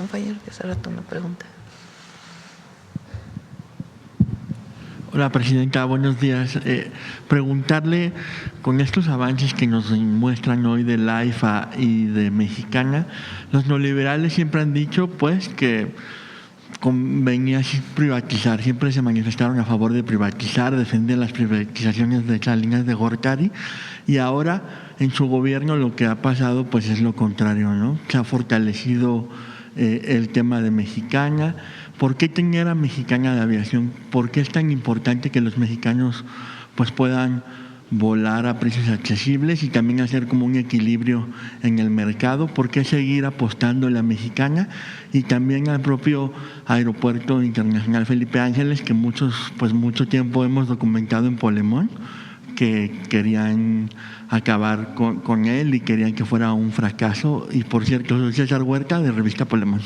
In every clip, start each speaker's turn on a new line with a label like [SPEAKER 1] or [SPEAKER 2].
[SPEAKER 1] compañero que hace rato me pregunta.
[SPEAKER 2] Hola, Presidenta, buenos días. Preguntarle, con estos avances que nos muestran hoy de la AIFA y de Mexicana, los neoliberales siempre han dicho pues que convenía privatizar, siempre se manifestaron a favor de privatizar, defender las privatizaciones de Salinas de Gortari, y ahora en su gobierno lo que ha pasado pues es lo contrario, ¿no? Se ha fortalecido el tema de Mexicana. ¿Por qué tener a Mexicana de Aviación? ¿Por qué es tan importante que los mexicanos pues puedan volar a precios accesibles y también hacer como un equilibrio en el mercado? ¿Por qué seguir apostando a la Mexicana y también al propio Aeropuerto Internacional Felipe Ángeles, que mucho tiempo hemos documentado en Polemón, que querían acabar con él y querían que fuera un fracaso? Y por cierto, soy César Huerta, de Revista Polemón.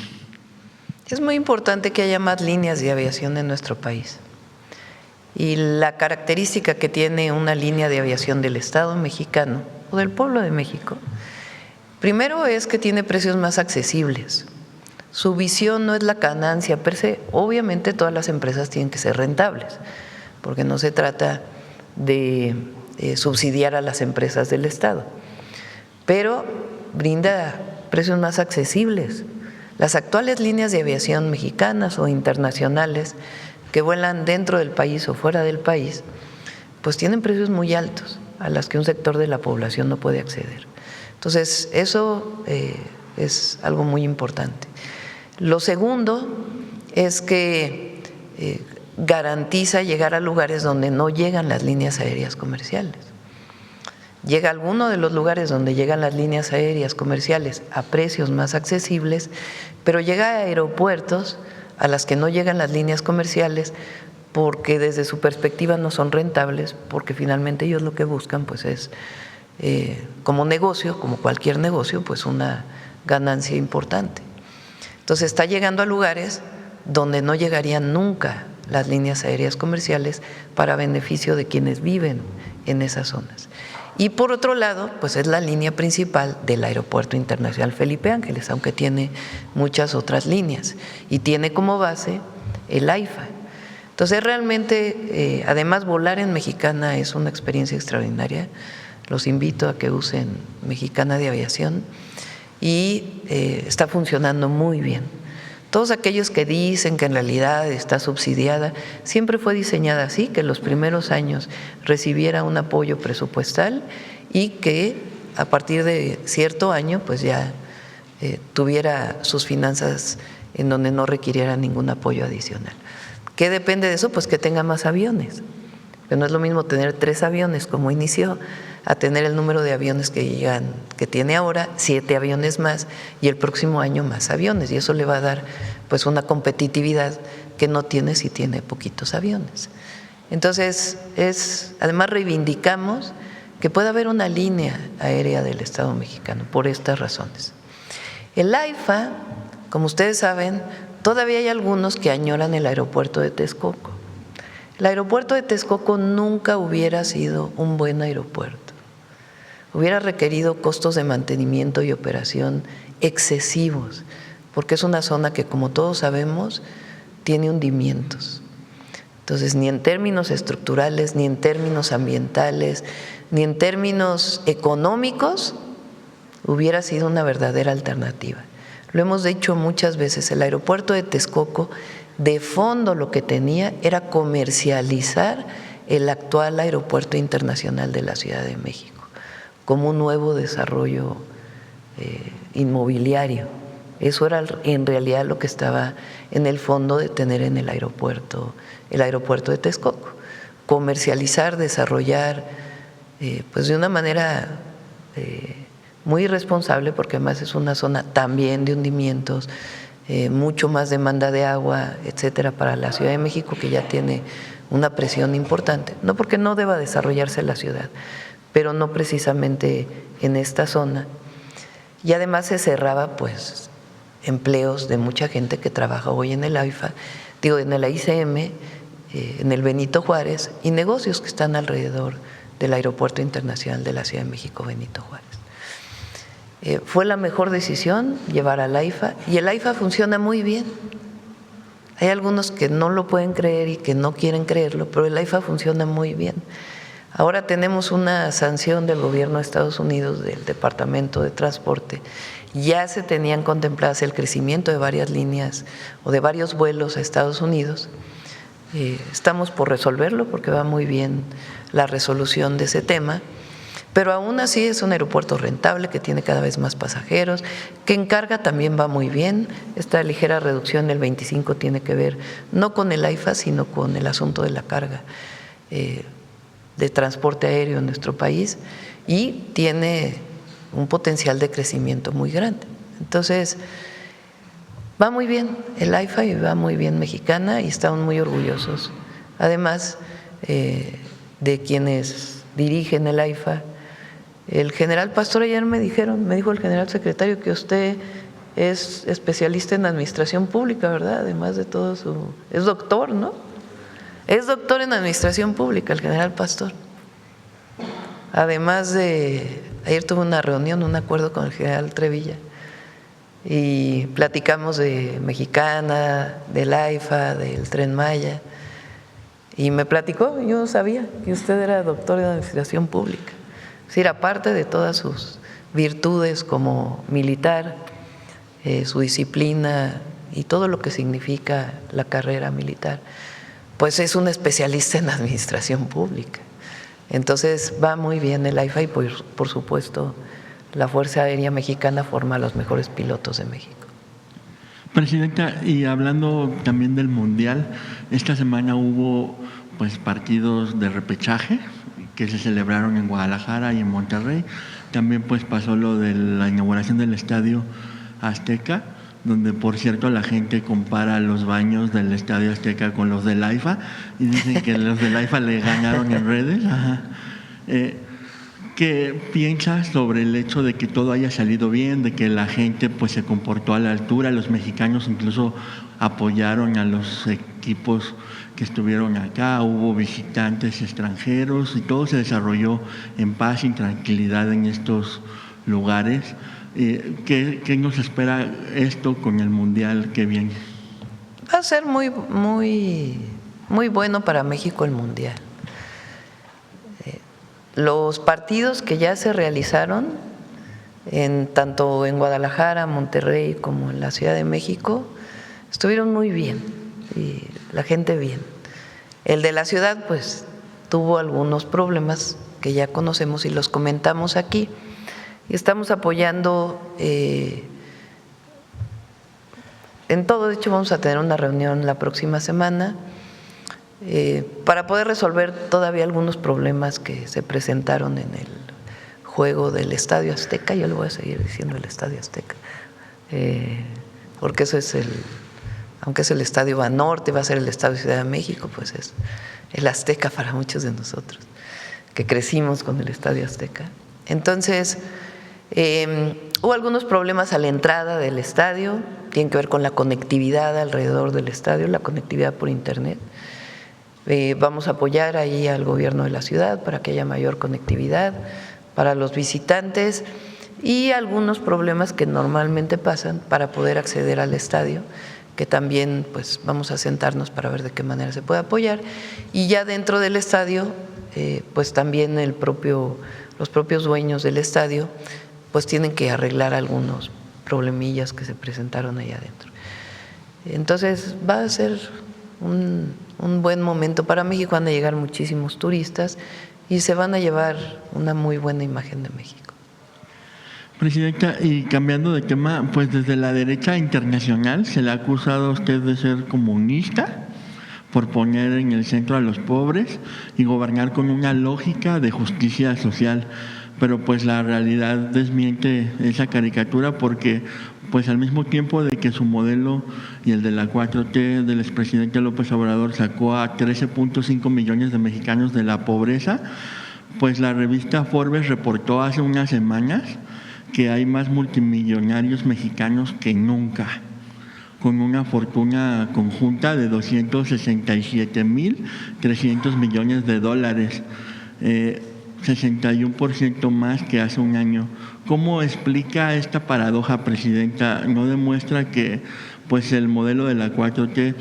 [SPEAKER 1] Es muy importante que haya más líneas de aviación en nuestro país. Y la característica que tiene una línea de aviación del Estado mexicano o del pueblo de México, primero es que tiene precios más accesibles. Su visión no es la ganancia per se. Obviamente todas las empresas tienen que ser rentables, porque no se trata de subsidiar a las empresas del Estado, pero brinda precios más accesibles. Las actuales líneas de aviación mexicanas o internacionales que vuelan dentro del país o fuera del país, pues tienen precios muy altos a los que un sector de la población no puede acceder. Entonces, eso es algo muy importante. Lo segundo es que garantiza llegar a lugares donde no llegan las líneas aéreas comerciales. Llega a alguno de los lugares donde llegan las líneas aéreas comerciales a precios más accesibles, pero llega a aeropuertos a las que no llegan las líneas comerciales porque desde su perspectiva no son rentables, porque finalmente ellos lo que buscan pues es como negocio, como cualquier negocio, pues una ganancia importante. Entonces está llegando a lugares donde no llegarían nunca las líneas aéreas comerciales para beneficio de quienes viven en esas zonas. Y por otro lado, pues es la línea principal del Aeropuerto Internacional Felipe Ángeles, aunque tiene muchas otras líneas y tiene como base el AIFA. Entonces realmente, además, volar en Mexicana es una experiencia extraordinaria. Los invito a que usen Mexicana de Aviación y está funcionando muy bien. Todos aquellos que dicen que en realidad está subsidiada, siempre fue diseñada así, que los primeros años recibiera un apoyo presupuestal y que a partir de cierto año pues ya tuviera sus finanzas en donde no requiriera ningún apoyo adicional. ¿Qué depende de eso? Pues que tenga más aviones. Pero no es lo mismo tener 3 aviones como inició a tener el número de aviones que tiene ahora, 7 aviones más, y el próximo año más aviones, y eso le va a dar pues una competitividad que no tiene si tiene poquitos aviones. Entonces, además reivindicamos que pueda haber una línea aérea del Estado mexicano por estas razones. El AIFA, como ustedes saben, todavía hay algunos que añoran el aeropuerto de Texcoco. El aeropuerto de Texcoco nunca hubiera sido un buen aeropuerto. Hubiera requerido costos de mantenimiento y operación excesivos, porque es una zona que, como todos sabemos, tiene hundimientos. Entonces, ni en términos estructurales, ni en términos ambientales, ni en términos económicos, hubiera sido una verdadera alternativa. Lo hemos dicho muchas veces, el aeropuerto de Texcoco, de fondo lo que tenía era comercializar el actual Aeropuerto Internacional de la Ciudad de México como un nuevo desarrollo inmobiliario. Eso era en realidad lo que estaba en el fondo de tener en el aeropuerto de Texcoco. Comercializar, desarrollar, pues de una manera muy irresponsable, porque además es una zona también de hundimientos, mucho más demanda de agua, etcétera, para la Ciudad de México, que ya tiene una presión importante. No porque no deba desarrollarse la ciudad, pero no precisamente en esta zona. Y además se cerraba pues empleos de mucha gente que trabaja hoy en el AIFA, en el AICM, en el Benito Juárez, y negocios que están alrededor del Aeropuerto Internacional de la Ciudad de México, Benito Juárez. Fue la mejor decisión llevar al AIFA y el AIFA funciona muy bien. Hay algunos que no lo pueden creer y que no quieren creerlo, pero el AIFA funciona muy bien. Ahora tenemos una sanción del gobierno de Estados Unidos, del Departamento de Transporte. Ya se tenían contempladas el crecimiento de varias líneas o de varios vuelos a Estados Unidos. Estamos por resolverlo porque va muy bien la resolución de ese tema. Pero aún así es un aeropuerto rentable que tiene cada vez más pasajeros, que en carga también va muy bien. Esta ligera reducción del 25 tiene que ver no con el AIFA, sino con el asunto de la carga de transporte aéreo en nuestro país y tiene un potencial de crecimiento muy grande. Entonces, va muy bien el AIFA y va muy bien Mexicana y estamos muy orgullosos. Además de quienes dirigen el AIFA, el general Pastor ayer me dijo el general secretario que usted es especialista en administración pública, ¿verdad? Además de todo es doctor, ¿no? Es doctor en administración pública el general Pastor. Además ayer tuve una reunión, un acuerdo con el general Trevilla y platicamos de Mexicana, del AIFA, del Tren Maya y me platicó, yo no sabía que usted era doctor en administración pública. Es decir, aparte de todas sus virtudes como militar, su disciplina y todo lo que significa la carrera militar, pues es un especialista en administración pública. Entonces va muy bien el AIFA y por supuesto la Fuerza Aérea Mexicana forma a los mejores pilotos de México.
[SPEAKER 2] Presidenta, y hablando también del Mundial, esta semana hubo pues partidos de repechaje que se celebraron en Guadalajara y en Monterrey. También pues pasó lo de la inauguración del Estadio Azteca, donde por cierto la gente compara los baños del Estadio Azteca con los del AIFA y dicen que los del AIFA le ganaron en redes. Ajá. ¿Qué piensas sobre el hecho de que todo haya salido bien, de que la gente pues se comportó a la altura, los mexicanos incluso apoyaron a los equipos que estuvieron acá, hubo visitantes extranjeros y todo se desarrolló en paz y tranquilidad en estos lugares? ¿Qué nos espera esto con el Mundial que viene?
[SPEAKER 1] Va a ser muy bueno para México el Mundial. Los partidos que ya se realizaron, tanto en Guadalajara, Monterrey como en la Ciudad de México, estuvieron muy bien y la gente bien. El de la ciudad pues tuvo algunos problemas que ya conocemos y los comentamos aquí y estamos apoyando en todo. De hecho vamos a tener una reunión la próxima semana para poder resolver todavía algunos problemas que se presentaron en el juego del Estadio Azteca. Yo le voy a seguir diciendo el Estadio Azteca porque eso es aunque es el Estadio Banorte, va a ser el Estadio Ciudad de México, pues es el Azteca para muchos de nosotros, que crecimos con el Estadio Azteca. Entonces, hubo algunos problemas a la entrada del estadio, tienen que ver con la conectividad alrededor del estadio, la conectividad por internet. Vamos a apoyar ahí al gobierno de la ciudad para que haya mayor conectividad para los visitantes y algunos problemas que normalmente pasan para poder acceder al estadio, que también pues vamos a sentarnos para ver de qué manera se puede apoyar. Y ya dentro del estadio, pues también los propios dueños del estadio pues tienen que arreglar algunos problemillas que se presentaron allá adentro. Entonces va a ser un buen momento para México, van a llegar muchísimos turistas y se van a llevar una muy buena imagen de México.
[SPEAKER 2] Presidenta, y cambiando de tema, pues desde la derecha internacional se le ha acusado a usted de ser comunista por poner en el centro a los pobres y gobernar con una lógica de justicia social, pero pues la realidad desmiente esa caricatura porque pues al mismo tiempo de que su modelo y el de la 4T del expresidente López Obrador sacó a 13.5 millones de mexicanos de la pobreza, pues la revista Forbes reportó hace unas semanas que hay más multimillonarios mexicanos que nunca, con una fortuna conjunta de 267.300 millones de dólares. 61% más que hace un año. ¿Cómo explica esta paradoja, presidenta? ¿No demuestra que pues el modelo de la 4T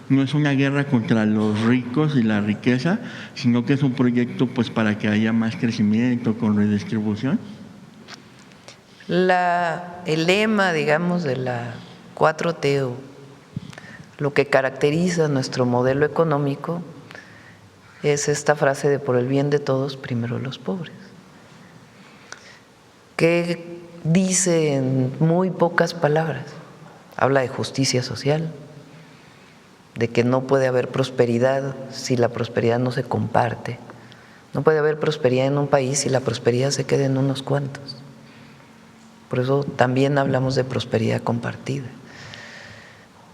[SPEAKER 2] no es una guerra contra los ricos y la riqueza, sino que es un proyecto pues para que haya más crecimiento con redistribución?
[SPEAKER 1] El lema, digamos, de la 4T, o lo que caracteriza nuestro modelo económico, es esta frase de por el bien de todos, primero los pobres, que dice en muy pocas palabras. Habla de justicia social, de que no puede haber prosperidad si la prosperidad no se comparte. No puede haber prosperidad en un país si la prosperidad se queda en unos cuantos. Por eso también hablamos de prosperidad compartida.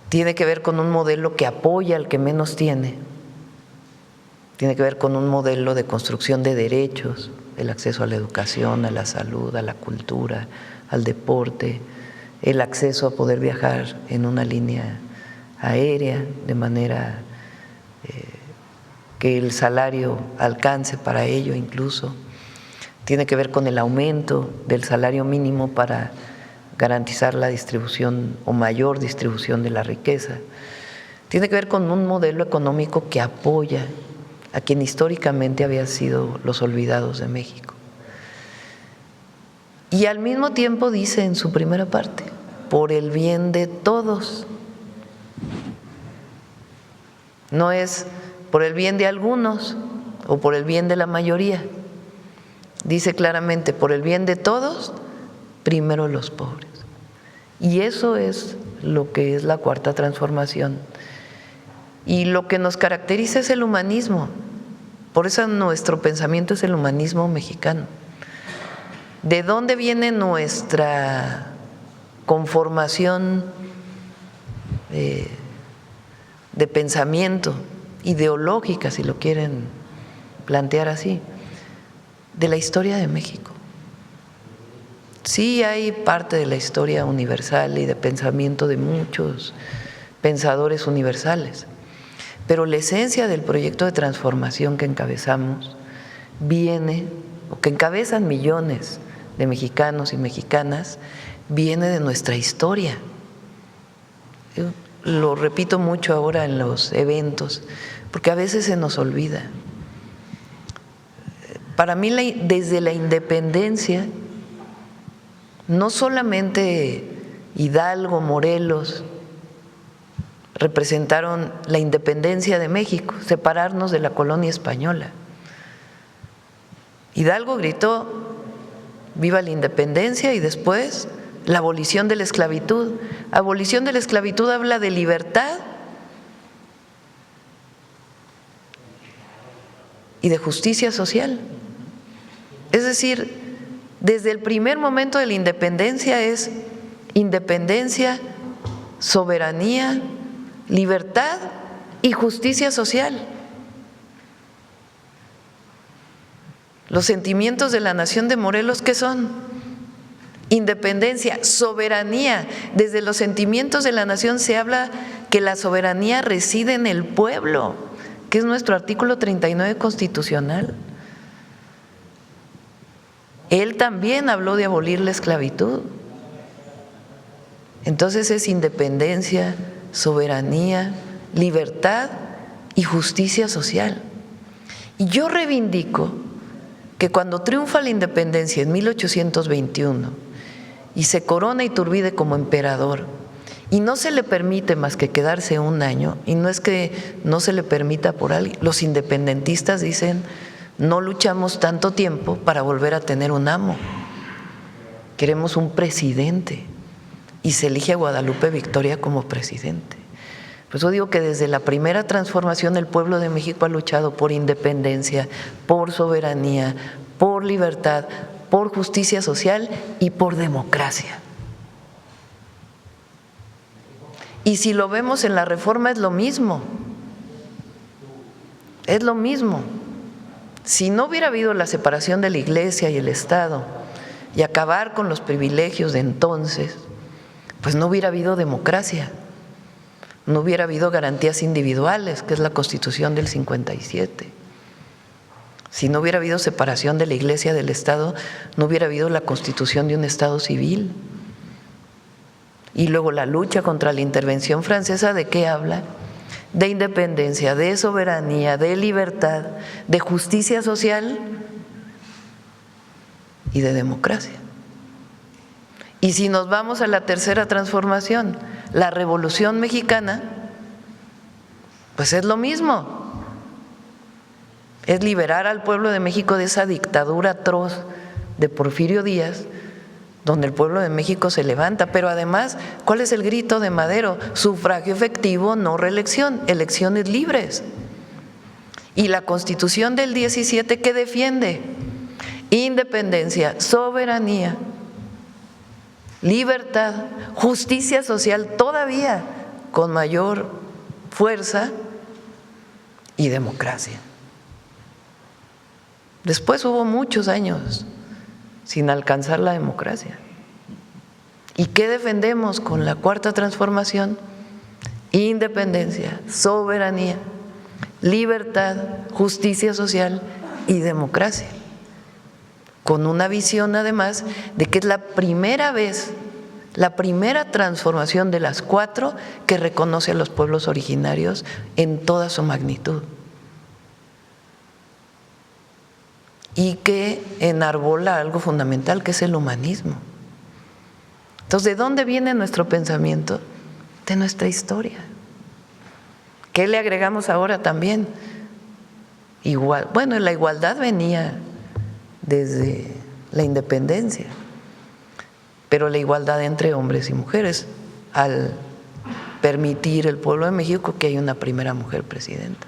[SPEAKER 1] Tiene que ver con un modelo que apoya al que menos tiene. Tiene que ver con un modelo de construcción de derechos, el acceso a la educación, a la salud, a la cultura, al deporte, el acceso a poder viajar en una línea aérea de manera que el salario alcance para ello incluso. Tiene que ver con el aumento del salario mínimo para garantizar la distribución o mayor distribución de la riqueza. Tiene que ver con un modelo económico que apoya a quien históricamente habían sido los olvidados de México. Y al mismo tiempo dice en su primera parte, por el bien de todos. No es por el bien de algunos o por el bien de la mayoría. Dice claramente, por el bien de todos, primero los pobres. Y eso es lo que es la cuarta transformación. Y lo que nos caracteriza es el humanismo. Por eso nuestro pensamiento es el humanismo mexicano. ¿De dónde viene nuestra conformación de pensamiento, ideológica, si lo quieren plantear así? De la historia de México. Sí hay parte de la historia universal y de pensamiento de muchos pensadores universales, pero la esencia del proyecto de transformación que encabezamos viene, o que encabezan millones de mexicanos y mexicanas, viene de nuestra historia. Yo lo repito mucho ahora en los eventos, porque a veces se nos olvida. Para mí, desde la independencia, no solamente Hidalgo, Morelos representaron la independencia de México, separarnos de la colonia española. Hidalgo gritó viva la independencia y después la abolición de la esclavitud. Abolición de la esclavitud habla de libertad y de justicia social. Es decir, desde el primer momento de la independencia es independencia, soberanía, libertad y justicia social. Los sentimientos de la nación de Morelos, ¿qué son? Independencia, soberanía. Desde los sentimientos de la nación se habla que la soberanía reside en el pueblo, que es nuestro artículo 39 constitucional. Él también habló de abolir la esclavitud. Entonces es independencia, soberanía, libertad y justicia social. Y yo reivindico que cuando triunfa la independencia en 1821 y se corona Iturbide como emperador y no se le permite más que quedarse un año, y no es que no se le permita por alguien, los independentistas dicen no luchamos tanto tiempo para volver a tener un amo, queremos un presidente, y se elige a Guadalupe Victoria como presidente. Por eso digo que desde la primera transformación el pueblo de México ha luchado por independencia, por soberanía, por libertad, por justicia social y por democracia. Y si lo vemos en la reforma es lo mismo, es lo mismo. Si no hubiera habido la separación de la Iglesia y el Estado y acabar con los privilegios de entonces, pues no hubiera habido democracia, no hubiera habido garantías individuales, que es la Constitución del 57. Si no hubiera habido separación de la Iglesia del Estado, no hubiera habido la constitución de un Estado civil. Y luego la lucha contra la intervención francesa, ¿de qué habla? De independencia, de soberanía, de libertad, de justicia social y de democracia. Y si nos vamos a la tercera transformación, la Revolución Mexicana, pues es lo mismo. Es liberar al pueblo de México de esa dictadura atroz de Porfirio Díaz, donde el pueblo de México se levanta. Pero además, ¿cuál es el grito de Madero? Sufragio efectivo, no reelección, elecciones libres. Y la Constitución del 17, ¿qué defiende? Independencia, soberanía, libertad, justicia social, todavía con mayor fuerza, y democracia. Después hubo muchos años sin alcanzar la democracia. ¿Y qué defendemos con la cuarta transformación? Independencia, soberanía, libertad, justicia social y democracia. Con una visión además de que es la primera vez, la primera transformación de las cuatro que reconoce a los pueblos originarios en toda su magnitud. Y que enarbola algo fundamental, que es el humanismo. Entonces, ¿de dónde viene nuestro pensamiento? De nuestra historia. ¿Qué le agregamos ahora también? Igual, bueno, la igualdad venía desde la independencia, pero la igualdad entre hombres y mujeres, al permitir el pueblo de México que haya una primera mujer presidenta.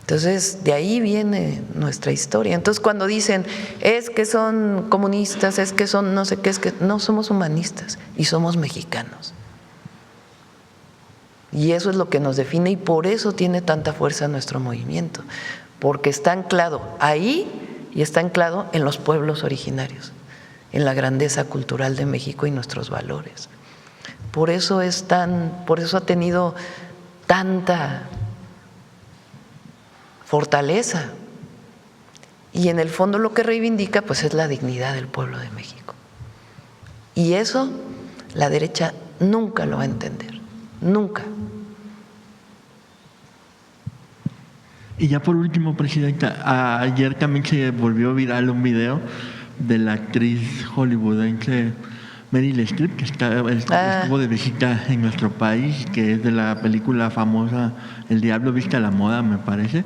[SPEAKER 1] Entonces, de ahí viene nuestra historia. Entonces, cuando dicen, es que son comunistas, es que son no sé qué, es que no, somos humanistas y somos mexicanos. Y eso es lo que nos define y por eso tiene tanta fuerza nuestro movimiento, porque está anclado ahí y está anclado en los pueblos originarios, en la grandeza cultural de México y nuestros valores. Por eso ha tenido tanta fortaleza. Y en el fondo lo que reivindica pues es la dignidad del pueblo de México. Y eso la derecha nunca lo va a entender, nunca.
[SPEAKER 2] Y ya por último, Presidenta, ayer también se volvió viral un video de la actriz hollywoodense Meryl Streep, que estuvo de visita en nuestro país, que es de la película famosa El Diablo Viste a la Moda, me parece.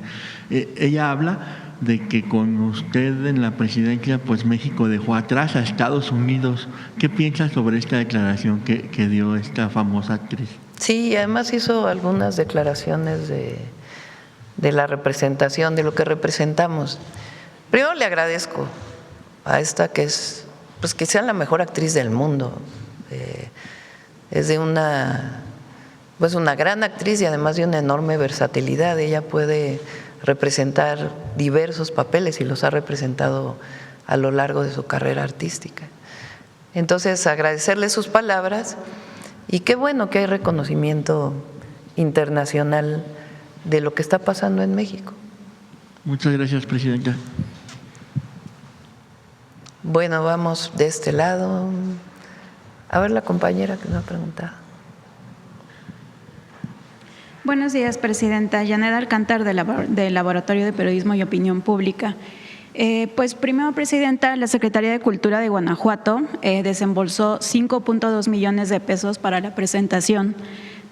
[SPEAKER 2] Ella habla de que con usted en la presidencia, pues México dejó atrás a Estados Unidos. ¿Qué piensa sobre esta declaración que dio esta famosa actriz?
[SPEAKER 1] Sí, además hizo algunas declaraciones de la representación, de lo que representamos. Primero le agradezco a esta que es, pues que sea la mejor actriz del mundo. Es de una gran actriz y además de una enorme versatilidad. Ella puede representar diversos papeles y los ha representado a lo largo de su carrera artística. Entonces, agradecerle sus palabras y qué bueno que hay reconocimiento internacional de lo que está pasando en México.
[SPEAKER 2] Muchas gracias, Presidenta.
[SPEAKER 1] Bueno, vamos de este lado. A ver la compañera que nos ha preguntado.
[SPEAKER 3] Buenos días, Presidenta. Janet Alcántar, del Laboratorio de Periodismo y Opinión Pública. Pues primero, Presidenta, la Secretaría de Cultura de Guanajuato desembolsó 5.2 millones de pesos para la presentación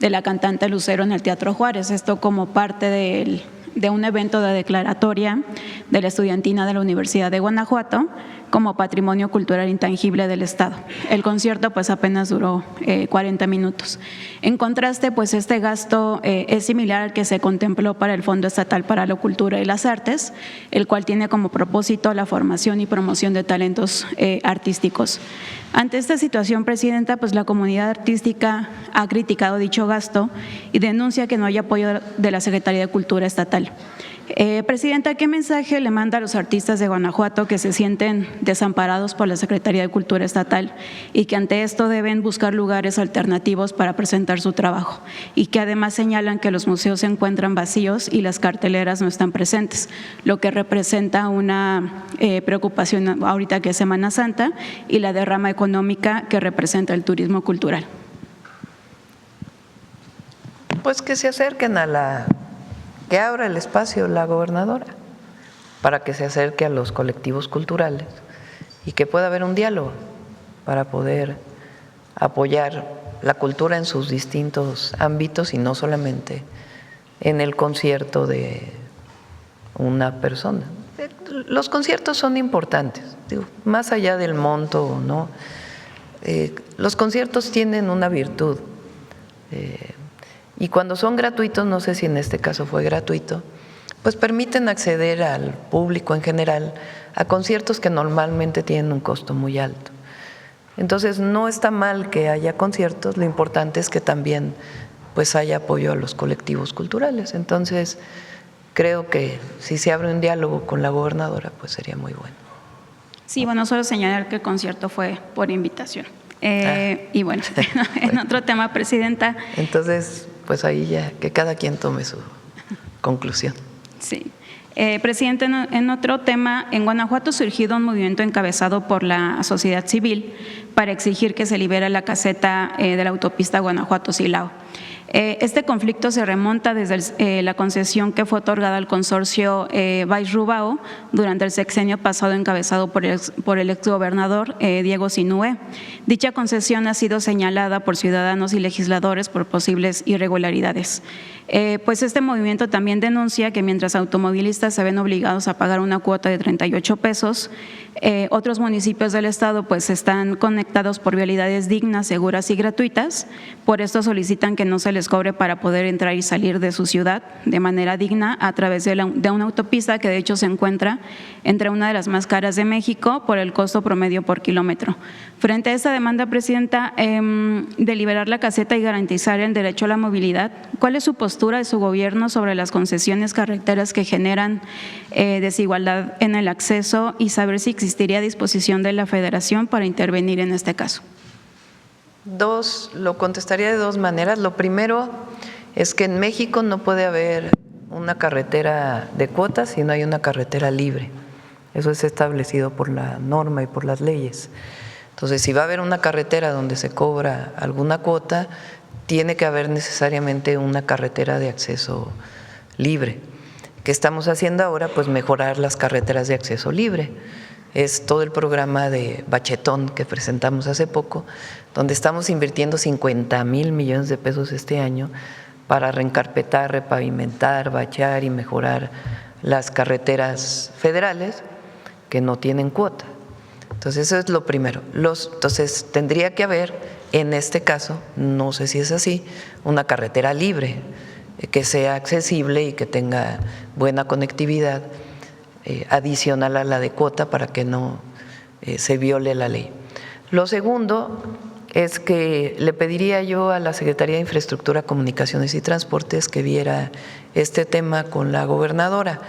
[SPEAKER 3] de la cantante Lucero en el Teatro Juárez. Esto como parte de un evento de declaratoria de la estudiantina de la Universidad de Guanajuato como patrimonio cultural intangible del Estado. El concierto pues apenas duró 40 minutos. En contraste, pues este gasto es similar al que se contempló para el Fondo Estatal para la Cultura y las Artes, el cual tiene como propósito la formación y promoción de talentos artísticos. Ante esta situación, Presidenta, pues la comunidad artística ha criticado dicho gasto y denuncia que no hay apoyo de la Secretaría de Cultura Estatal. Presidenta, ¿qué mensaje le manda a los artistas de Guanajuato que se sienten desamparados por la Secretaría de Cultura Estatal y que ante esto deben buscar lugares alternativos para presentar su trabajo? Y que además señalan que los museos se encuentran vacíos y las carteleras no están presentes, lo que representa una preocupación ahorita que es Semana Santa y la derrama económica que representa el turismo cultural.
[SPEAKER 1] Pues que se acerquen que abra el espacio la gobernadora para que se acerque a los colectivos culturales y que pueda haber un diálogo para poder apoyar la cultura en sus distintos ámbitos y no solamente en el concierto de una persona. Los conciertos son importantes, digo, más allá del monto, ¿no? Los conciertos tienen una virtud. Y cuando son gratuitos, no sé si en este caso fue gratuito, pues permiten acceder al público en general a conciertos que normalmente tienen un costo muy alto. Entonces no está mal que haya conciertos, lo importante es que también pues haya apoyo a los colectivos culturales. Entonces creo que si se abre un diálogo con la gobernadora, pues sería muy bueno.
[SPEAKER 3] Sí, bueno, solo señalar que el concierto fue por invitación. Y bueno, en otro tema, Presidenta.
[SPEAKER 1] Entonces, pues ahí ya, que cada quien tome su conclusión.
[SPEAKER 3] Sí. Presidente, en otro tema, en Guanajuato ha surgido un movimiento encabezado por la sociedad civil para exigir que se libere la caseta de la autopista Guanajuato-Silao. Este conflicto se remonta desde la concesión que fue otorgada al consorcio Baix-Rubao durante el sexenio pasado encabezado por el exgobernador Diego Sinúe. Dicha concesión ha sido señalada por ciudadanos y legisladores por posibles irregularidades. Pues este movimiento también denuncia que mientras automovilistas se ven obligados a pagar una cuota de 38 pesos, otros municipios del estado pues están conectados por vialidades dignas, seguras y gratuitas. Por esto solicitan que no se les cobre para poder entrar y salir de su ciudad de manera digna a través de una autopista que de hecho se encuentra entre una de las más caras de México por el costo promedio por kilómetro. Frente a esta demanda, Presidenta, de liberar la caseta y garantizar el derecho a la movilidad, ¿cuál es su postura de su gobierno sobre las concesiones carreteras que generan desigualdad en el acceso y saber si existiría disposición de la Federación para intervenir en este caso?
[SPEAKER 1] Lo contestaría de dos maneras. Lo primero es que en México no puede haber una carretera de cuotas si no hay una carretera libre. Eso es establecido por la norma y por las leyes. Entonces, si va a haber una carretera donde se cobra alguna cuota, tiene que haber necesariamente una carretera de acceso libre. ¿Qué estamos haciendo ahora? Pues mejorar las carreteras de acceso libre. Es todo el programa de Bachetón que presentamos hace poco, donde estamos invirtiendo 50,000 millones de pesos este año para reencarpetar, repavimentar, bachar y mejorar las carreteras federales que no tienen cuota. Entonces, eso es lo primero. Entonces, tendría que haber, en este caso, no sé si es así, una carretera libre que sea accesible y que tenga buena conectividad adicional a la de cuota para que no se viole la ley. Lo segundo es que le pediría yo a la Secretaría de Infraestructura, Comunicaciones y Transportes que viera este tema con la gobernadora.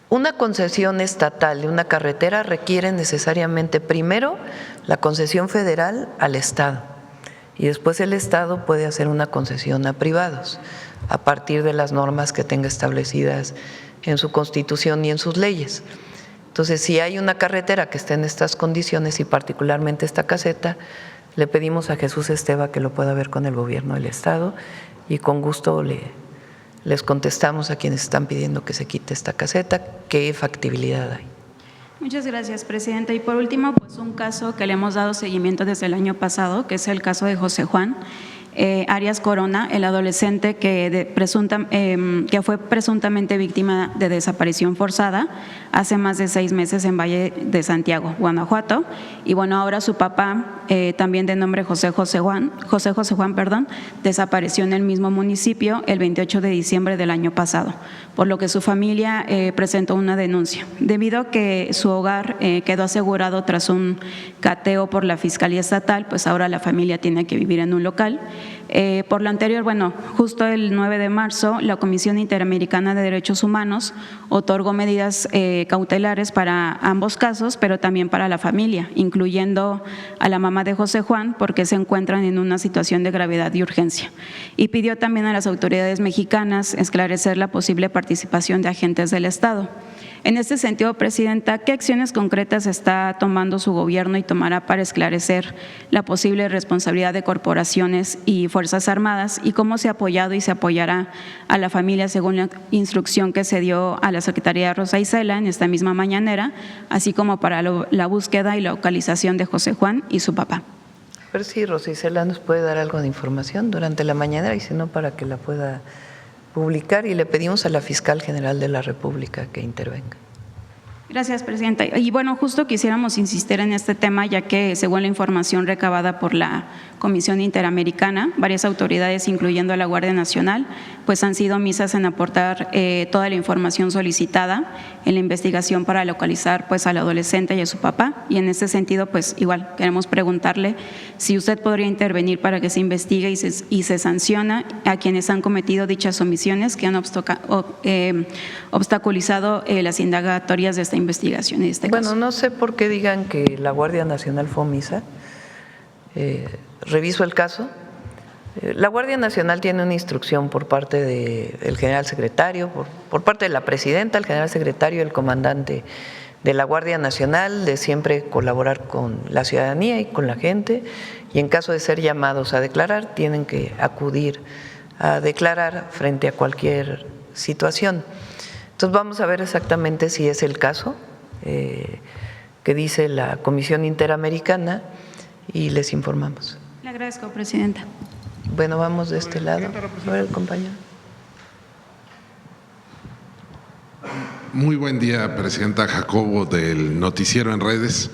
[SPEAKER 1] Una concesión estatal de una carretera requiere necesariamente primero la concesión federal al Estado y después el Estado puede hacer una concesión a privados a partir de las normas que tenga establecidas en su Constitución y en sus leyes. Entonces, si hay una carretera que esté en estas condiciones y particularmente esta caseta, le pedimos a Jesús Esteva que lo pueda ver con el gobierno del Estado y con gusto les contestamos a quienes están pidiendo que se quite esta caseta, qué factibilidad hay.
[SPEAKER 3] Muchas gracias, Presidenta. Y por último, pues un caso que le hemos dado seguimiento desde el año pasado, que es el caso de José Juan Arias Corona, el adolescente que fue presuntamente víctima de desaparición forzada hace más de 6 meses en Valle de Santiago, Guanajuato. Y bueno, ahora su papá, también de nombre José José Juan, desapareció en el mismo municipio el 28 de diciembre del año pasado, por lo que su familia presentó una denuncia. Debido a que su hogar quedó asegurado tras un cateo por la Fiscalía Estatal, pues ahora la familia tiene que vivir en un local. Por lo anterior, bueno, justo el 9 de marzo, la Comisión Interamericana de Derechos Humanos otorgó medidas cautelares para ambos casos, pero también para la familia, incluyendo a la mamá de José Juan, porque se encuentran en una situación de gravedad y urgencia. Y pidió también a las autoridades mexicanas esclarecer la posible participación de agentes del Estado. En este sentido, Presidenta, ¿qué acciones concretas está tomando su gobierno y tomará para esclarecer la posible responsabilidad de corporaciones y Fuerzas Armadas y cómo se ha apoyado y se apoyará a la familia según la instrucción que se dio a la Secretaría Rosa Isela en esta misma mañanera, así como para la búsqueda y localización de José Juan y su papá?
[SPEAKER 1] A ver si Rosa Isela nos puede dar algo de información durante la mañana y si no, para que la pueda publicar, y le pedimos a la Fiscal General de la República que intervenga.
[SPEAKER 3] Gracias, Presidenta. Y bueno, justo quisiéramos insistir en este tema, ya que según la información recabada por la Comisión Interamericana, varias autoridades, incluyendo a la Guardia Nacional, pues han sido omisas en aportar toda la información solicitada en la investigación para localizar pues al adolescente y a su papá. Y en este sentido, pues igual queremos preguntarle si usted podría intervenir para que se investigue y se sanciona a quienes han cometido dichas omisiones que han obstaculizado las indagatorias de esta investigación. En este caso.
[SPEAKER 1] No sé por qué digan que la Guardia Nacional fue omisa. Reviso el caso. La Guardia Nacional tiene una instrucción por parte del general secretario, por parte de la presidenta, el general secretario y el comandante de la Guardia Nacional, de siempre colaborar con la ciudadanía y con la gente, y en caso de ser llamados a declarar, tienen que acudir a declarar frente a cualquier situación. Entonces vamos a ver exactamente si es el caso que dice la Comisión Interamericana y les informamos.
[SPEAKER 3] Le agradezco, Presidenta.
[SPEAKER 1] Bueno, vamos de este lado. A ver, el compañero.
[SPEAKER 4] Muy buen día, Presidenta. Jacobo, del Noticiero en Redes.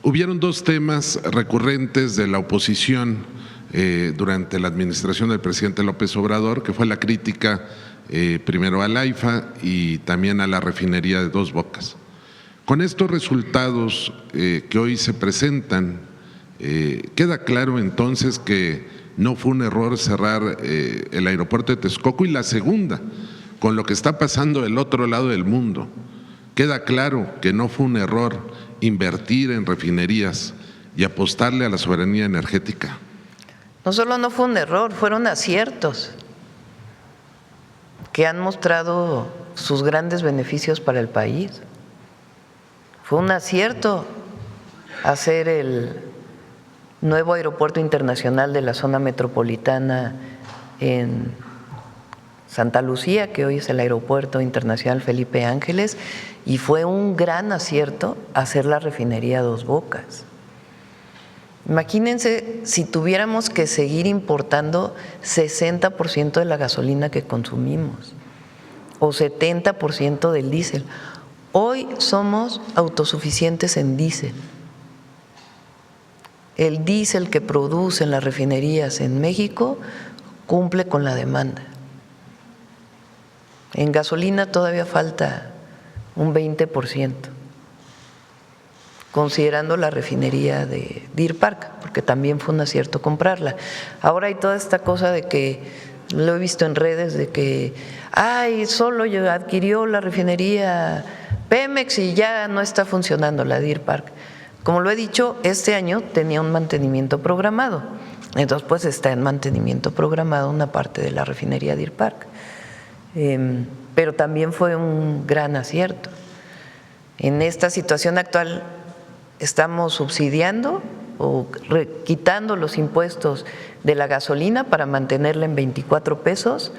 [SPEAKER 4] Hubieron dos temas recurrentes de la oposición durante la administración del presidente López Obrador, que fue la crítica primero al AIFA y también a la refinería de Dos Bocas. Con estos resultados que hoy se presentan, queda claro entonces que no fue un error cerrar el aeropuerto de Texcoco. Y la segunda, con lo que está pasando del otro lado del mundo, queda claro que no fue un error invertir en refinerías y apostarle a la soberanía energética.
[SPEAKER 1] No solo no fue un error, fueron aciertos que han mostrado sus grandes beneficios para el país. Fue un acierto hacer el nuevo aeropuerto internacional de la zona metropolitana en Santa Lucía, que hoy es el Aeropuerto Internacional Felipe Ángeles, y fue un gran acierto hacer la refinería Dos Bocas. Imagínense si tuviéramos que seguir importando 60% de la gasolina que consumimos o 70% del diésel. Hoy somos autosuficientes en diésel. El diésel que producen las refinerías en México cumple con la demanda. En gasolina todavía falta un 20%, considerando la refinería de Deer Park, porque también fue un acierto comprarla. Ahora hay toda esta cosa de que, lo he visto en redes, de que solo adquirió la refinería Pemex y ya no está funcionando la Deer Park. Como lo he dicho, este año tenía un mantenimiento programado, entonces pues está en mantenimiento programado una parte de la refinería Deer Park, pero también fue un gran acierto. En esta situación actual estamos subsidiando o quitando los impuestos de la gasolina para mantenerla en 24 pesos.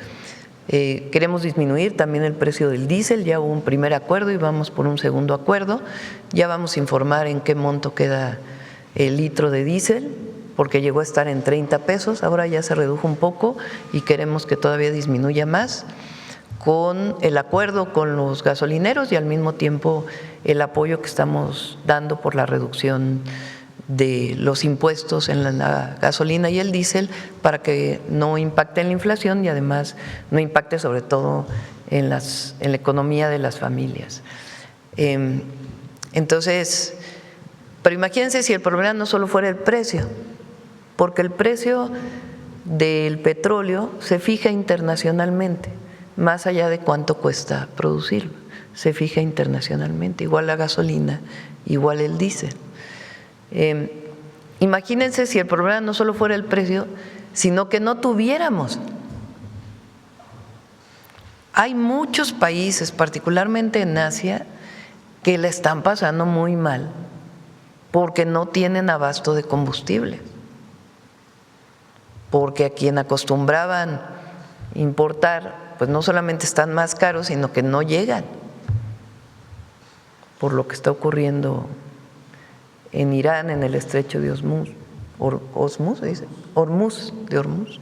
[SPEAKER 1] Queremos disminuir también el precio del diésel, ya hubo un primer acuerdo y vamos por un segundo acuerdo. Ya vamos a informar en qué monto queda el litro de diésel, porque llegó a estar en 30 pesos, ahora ya se redujo un poco y queremos que todavía disminuya más, con el acuerdo con los gasolineros y al mismo tiempo el apoyo que estamos dando por la reducción de los impuestos en la gasolina y el diésel para que no impacte en la inflación y además no impacte sobre todo en la economía de las familias. Entonces, pero imagínense si el problema no solo fuera el precio, porque el precio del petróleo se fija internacionalmente, más allá de cuánto cuesta producirlo, se fija internacionalmente, igual la gasolina, igual el diésel. Imagínense si el problema no solo fuera el precio, sino que no tuviéramos. Hay muchos países, particularmente en Asia, que la están pasando muy mal porque no tienen abasto de combustible, porque a quien acostumbraban importar, pues no solamente están más caros, sino que no llegan por lo que está ocurriendo en Irán, en el estrecho de Hormuz, de Hormuz.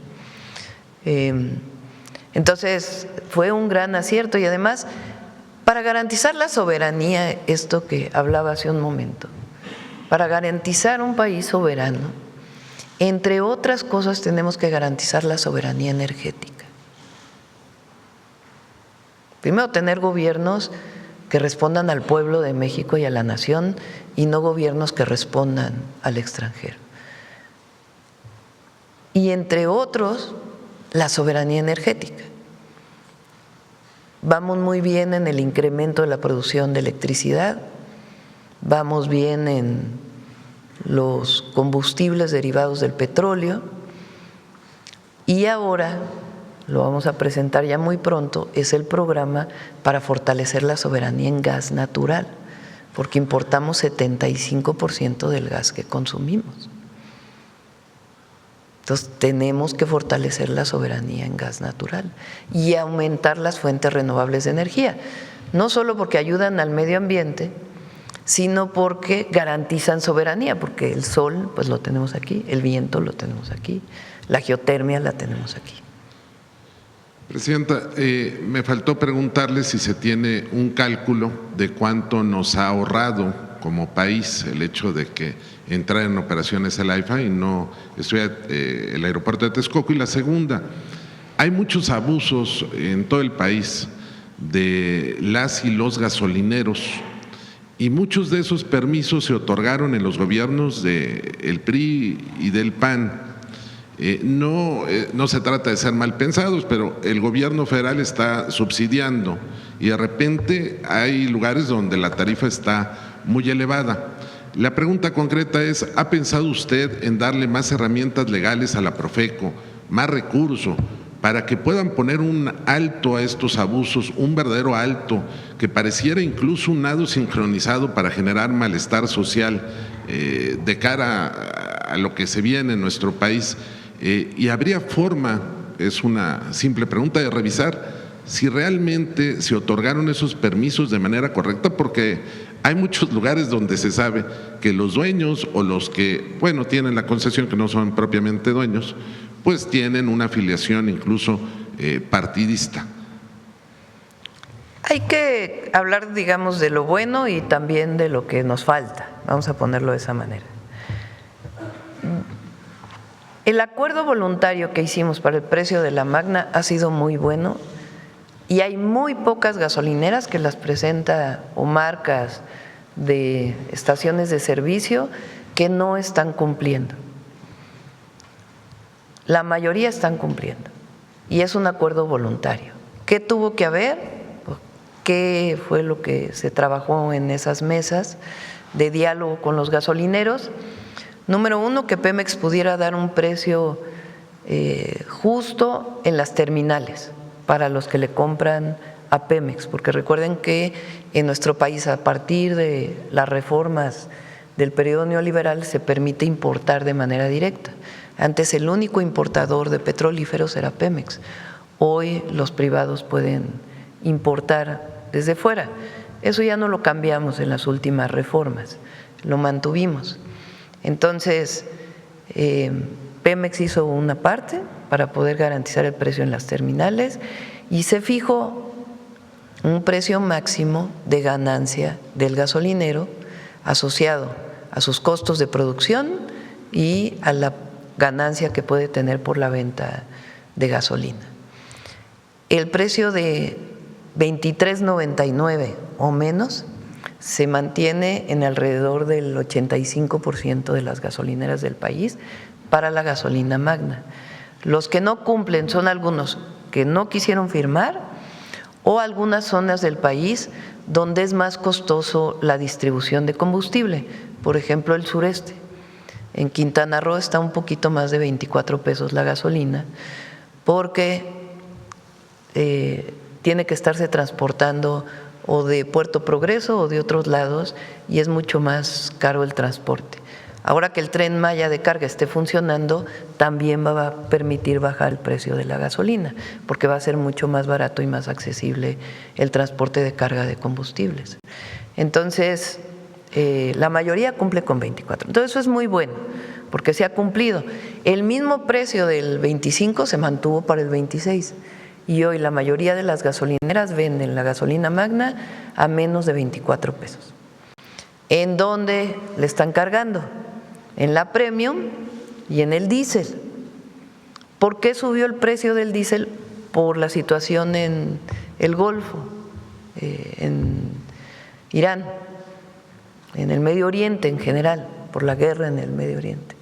[SPEAKER 1] Entonces fue un gran acierto y además para garantizar la soberanía, esto que hablaba hace un momento, para garantizar un país soberano, entre otras cosas tenemos que garantizar la soberanía energética. Primero, tener gobiernos que respondan al pueblo de México y a la nación y no gobiernos que respondan al extranjero. Y entre otros, la soberanía energética. Vamos muy bien en el incremento de la producción de electricidad, vamos bien en los combustibles derivados del petróleo y ahora, lo vamos a presentar ya muy pronto, es el programa para fortalecer la soberanía en gas natural, porque importamos 75% del gas que consumimos. Entonces tenemos que fortalecer la soberanía en gas natural y aumentar las fuentes renovables de energía, no solo porque ayudan al medio ambiente, sino porque garantizan soberanía, porque el sol pues lo tenemos aquí, el viento lo tenemos aquí, la geotermia la tenemos aquí.
[SPEAKER 4] Presidenta, me faltó preguntarle si se tiene un cálculo de cuánto nos ha ahorrado como país el hecho de que entrara en operaciones el AIFA y no estuviera el aeropuerto de Texcoco. Y la segunda, hay muchos abusos en todo el país de las y los gasolineros y muchos de esos permisos se otorgaron en los gobiernos del PRI y del PAN. No se trata de ser mal pensados, pero el gobierno federal está subsidiando y de repente hay lugares donde la tarifa está muy elevada. La pregunta concreta es, ¿ha pensado usted en darle más herramientas legales a la Profeco, más recursos, para que puedan poner un alto a estos abusos, un verdadero alto, que pareciera incluso un nado sincronizado para generar malestar social de cara a lo que se viene en nuestro país? Y habría forma, es una simple pregunta, de revisar si realmente se otorgaron esos permisos de manera correcta, porque hay muchos lugares donde se sabe que los dueños o los que, bueno, tienen la concesión, que no son propiamente dueños, pues tienen una afiliación incluso partidista.
[SPEAKER 1] Hay que hablar, digamos, de lo bueno y también de lo que nos falta, vamos a ponerlo de esa manera. El acuerdo voluntario que hicimos para el precio de la Magna ha sido muy bueno y hay muy pocas gasolineras que las presenta o marcas de estaciones de servicio que no están cumpliendo. La mayoría están cumpliendo y es un acuerdo voluntario. ¿Qué tuvo que haber? ¿Qué fue lo que se trabajó en esas mesas de diálogo con los gasolineros? Número uno, que Pemex pudiera dar un precio justo en las terminales para los que le compran a Pemex, porque recuerden que en nuestro país a partir de las reformas del periodo neoliberal se permite importar de manera directa. Antes el único importador de petrolíferos era Pemex. Hoy los privados pueden importar desde fuera. Eso ya no lo cambiamos en las últimas reformas, lo mantuvimos. Entonces, Pemex hizo una parte para poder garantizar el precio en las terminales y se fijó un precio máximo de ganancia del gasolinero asociado a sus costos de producción y a la ganancia que puede tener por la venta de gasolina. El precio de 23.99 o menos se mantiene en alrededor del 85% de las gasolineras del país para la gasolina magna. Los que no cumplen son algunos que no quisieron firmar o algunas zonas del país donde es más costoso la distribución de combustible, por ejemplo el sureste. En Quintana Roo está un poquito más de 24 pesos la gasolina porque tiene que estarse transportando o de Puerto Progreso o de otros lados y es mucho más caro el transporte. Ahora que el Tren Maya de carga esté funcionando, también va a permitir bajar el precio de la gasolina, porque va a ser mucho más barato y más accesible el transporte de carga de combustibles. Entonces, la mayoría cumple con 24. Entonces, eso es muy bueno, porque se ha cumplido. El mismo precio del 25 se mantuvo para el 26 y hoy la mayoría de las gasolineras venden la gasolina magna a menos de 24 pesos. ¿En dónde le están cargando? En la Premium y en el diésel. ¿Por qué subió el precio del diésel? Por la situación en el Golfo, en Irán, en el Medio Oriente en general, por la guerra en el Medio Oriente.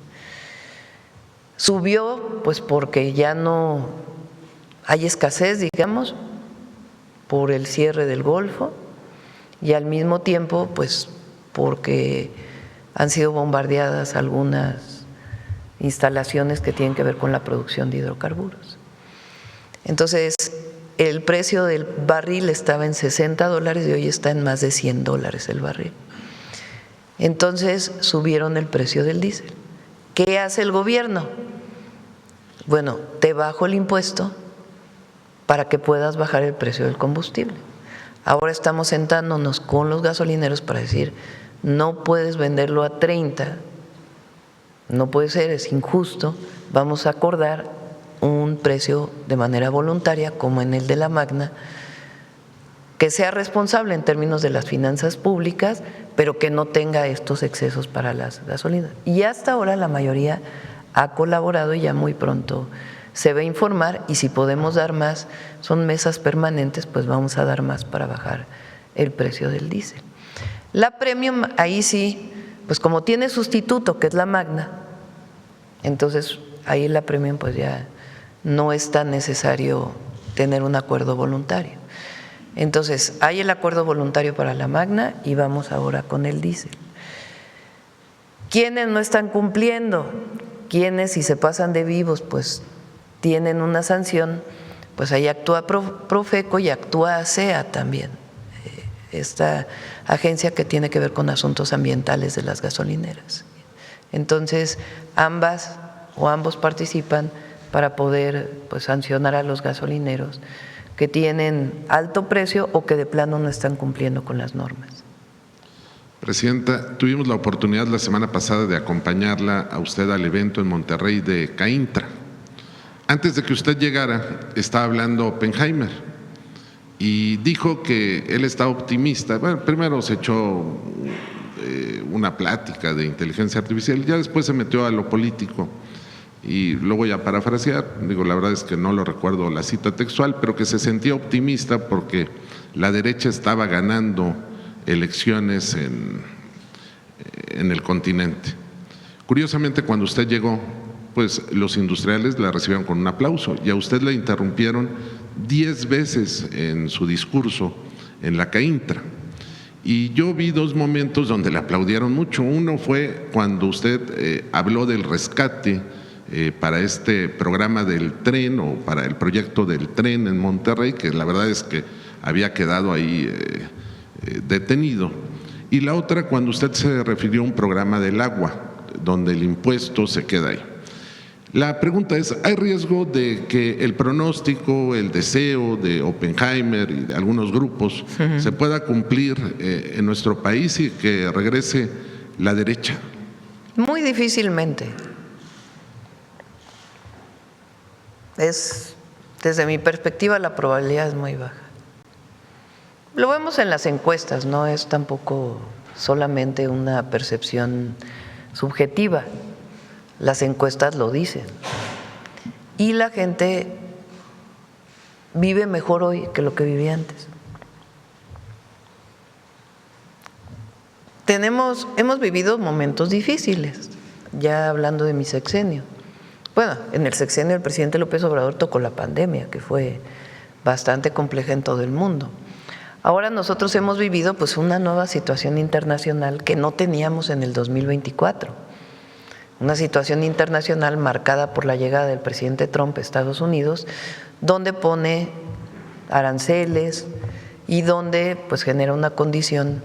[SPEAKER 1] Subió pues porque ya no hay escasez, digamos, por el cierre del Golfo y al mismo tiempo pues porque han sido bombardeadas algunas instalaciones que tienen que ver con la producción de hidrocarburos. Entonces, el precio del barril estaba en $60 y hoy está en más de $100 el barril. Entonces, subieron el precio del diésel. ¿Qué hace el gobierno? Bueno, te bajo el impuesto para que puedas bajar el precio del combustible. Ahora estamos sentándonos con los gasolineros para decir, no puedes venderlo a 30, no puede ser, es injusto, vamos a acordar un precio de manera voluntaria, como en el de la Magna, que sea responsable en términos de las finanzas públicas, pero que no tenga estos excesos para las gasolinas. Y hasta ahora la mayoría ha colaborado y ya muy pronto se va a informar y si podemos dar más, son mesas permanentes, pues vamos a dar más para bajar el precio del diésel. La Premium, ahí sí, pues como tiene sustituto, que es la Magna, entonces ahí la Premium pues ya no es tan necesario tener un acuerdo voluntario. Entonces, hay el acuerdo voluntario para la Magna y vamos ahora con el diésel. ¿Quiénes no están cumpliendo? ¿Quiénes si se pasan de vivos pues tienen una sanción? Pues ahí actúa Profeco y actúa ASEA también, esta agencia que tiene que ver con asuntos ambientales de las gasolineras. Entonces, ambas o ambos participan para poder pues sancionar a los gasolineros que tienen alto precio o que de plano no están cumpliendo con las normas.
[SPEAKER 4] Presidenta, tuvimos la oportunidad la semana pasada de acompañarla a usted al evento en Monterrey de CAINTRA. Antes de que usted llegara, estaba hablando Oppenheimer y dijo que él está optimista. Bueno, primero se echó una plática de inteligencia artificial, ya después se metió a lo político. Y lo voy a parafrasear, digo, la verdad es que no lo recuerdo la cita textual, pero que se sentía optimista porque la derecha estaba ganando elecciones en el continente. Curiosamente, cuando usted llegó, pues los industriales la recibieron con un aplauso y a usted la interrumpieron 10 veces en su discurso en la CAINTRA. Y yo vi dos momentos donde le aplaudieron mucho. Uno fue cuando usted habló del rescate para este programa del tren o para el proyecto del tren en Monterrey, que la verdad es que había quedado ahí detenido. Y la otra cuando usted se refirió a un programa del agua, donde el impuesto se queda ahí. La pregunta es, ¿hay riesgo de que el pronóstico, el deseo de Oppenheimer y de algunos grupos se pueda cumplir en nuestro país y que regrese la derecha?
[SPEAKER 1] Muy difícilmente. Desde mi perspectiva, la probabilidad es muy baja. Lo vemos en las encuestas, no es tampoco solamente una percepción subjetiva. Las encuestas lo dicen. Y la gente vive mejor hoy que lo que vivía antes. Hemos vivido momentos difíciles, ya hablando de mi sexenio, Bueno, en el sexenio del presidente López Obrador tocó la pandemia, que fue bastante compleja en todo el mundo. Ahora nosotros hemos vivido pues una nueva situación internacional que no teníamos en el 2024. Una situación internacional marcada por la llegada del presidente Trump a Estados Unidos, donde pone aranceles y donde pues genera una condición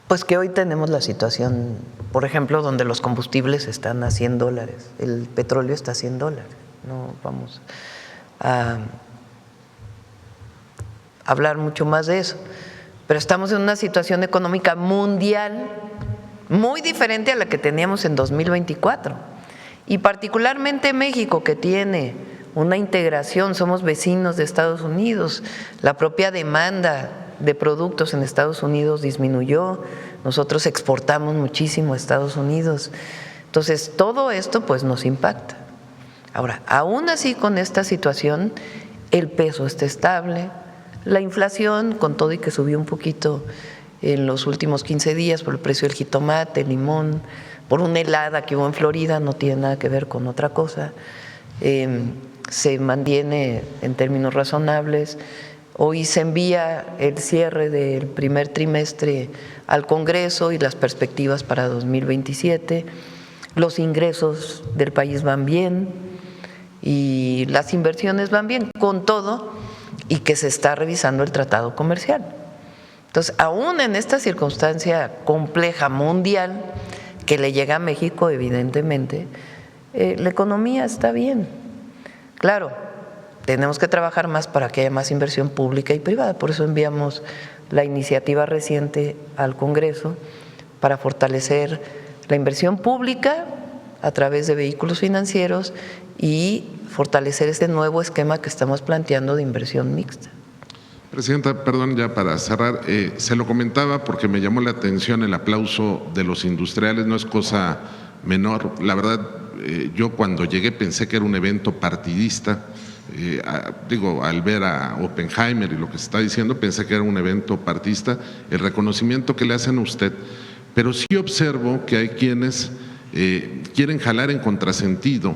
[SPEAKER 1] pues que hoy tenemos la situación, por ejemplo, donde los combustibles están a $100, el petróleo está a $100. No vamos a hablar mucho más de eso, pero estamos en una situación económica mundial muy diferente a la que teníamos en 2024 y particularmente México, que tiene una integración, somos vecinos de Estados Unidos, la propia demanda de productos en Estados Unidos disminuyó, nosotros exportamos muchísimo a Estados Unidos, entonces todo esto pues nos impacta. Ahora, aún así con esta situación, el peso está estable, la inflación, con todo y que subió un poquito en los últimos 15 días por el precio del jitomate, el limón, por una helada que hubo en Florida, no tiene nada que ver con otra cosa, se mantiene en términos razonables. Hoy se envía el cierre del primer trimestre al Congreso y las perspectivas para 2027. Los ingresos del país van bien y las inversiones van bien, con todo y que se está revisando el tratado comercial. Entonces, aún en esta circunstancia compleja mundial que le llega a México, evidentemente, la economía está bien. Claro, tenemos que trabajar más para que haya más inversión pública y privada, por eso enviamos la iniciativa reciente al Congreso para fortalecer la inversión pública a través de vehículos financieros y fortalecer este nuevo esquema que estamos planteando de inversión mixta.
[SPEAKER 4] Presidenta, perdón, ya para cerrar, se lo comentaba porque me llamó la atención el aplauso de los industriales, no es cosa menor. La verdad, yo cuando llegué pensé que era un evento partidista. Al ver a Oppenheimer y lo que se está diciendo, pensé que era un evento partidista, el reconocimiento que le hacen a usted, pero sí observo que hay quienes quieren jalar en contrasentido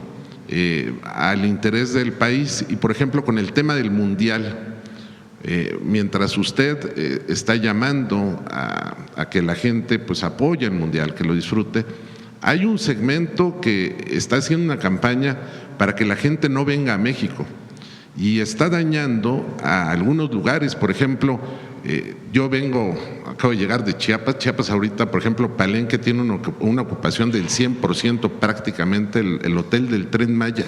[SPEAKER 4] al interés del país y, por ejemplo, con el tema del Mundial, mientras usted está llamando a que la gente pues apoye el Mundial, que lo disfrute, hay un segmento que está haciendo una campaña para que la gente no venga a México y está dañando a algunos lugares. Por ejemplo, yo acabo de llegar de Chiapas ahorita, por ejemplo, Palenque tiene una ocupación del 100% prácticamente, el hotel del Tren Maya.